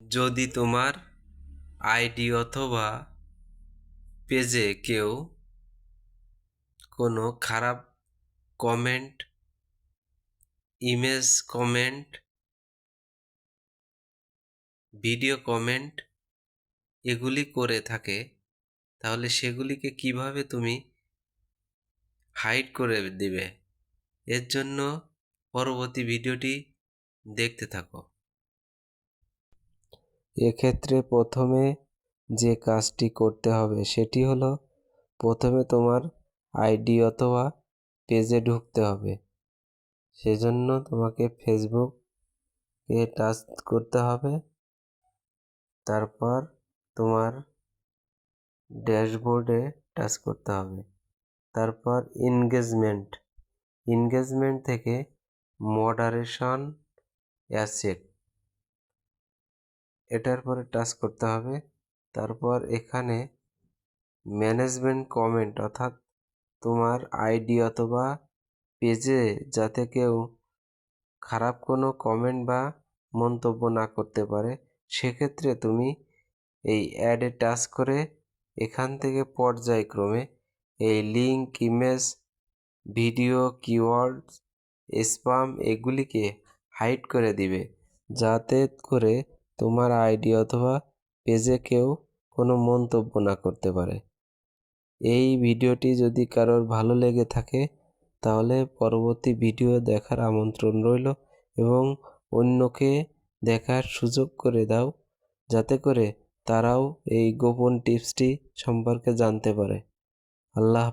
যদি তোমার আইডি অথবা পেজে কেউ কোনো খারাপ comment, image comment, video comment এগুলি করে থাকে, তাহলে সেগুলিকে কিভাবে তুমি হাইড করে দিবে, এর জন্য পরবর্তী ভিডিওটি দেখতে থাকো। এক্ষেত্রে প্রথমে যে কাজটি করতে হবে সেটি হলো প্রথমে তোমার আইডি অথবা পেজে ঢুকতে হবে। সেজন্য তোমাকে ফেসবুকে টাচ করতে হবে, তারপর তোমার ড্যাশবোর্ডে টাচ করতে হবে, তারপর এনগেজমেন্ট থেকে মডারেশন অ্যাসেট এটার পরে টাচ করতে হবে। তারপর এখানে ম্যানেজমেন্ট কমেন্ট, অর্থাৎ তোমার আইডি অথবা পেজে যাতে কেউ খারাপ কোনো কমেন্ট বা মন্তব্য না করতে পারে, সেক্ষেত্রে তুমি এই অ্যাডে টাচ করে এখান থেকে পর্যায়ক্রমে এই link, image, video, keyword, spam এগুলিকে হাইড করে দিবে, যাতে করে তোমার আইডি অথবা পেজে কেউ কোনো মন্তব্য না করতে পারে। এই ভিডিওটি যদি কারোর ভালো লেগে থাকে তাহলে পরবর্তী ভিডিও দেখার আমন্ত্রণ রইল এবং অন্যকে দেখার সুযোগ করে দাও, যাতে করে তারাও এই গোপন টিপসটি সম্পর্কে জানতে পারে। আল্লাহ।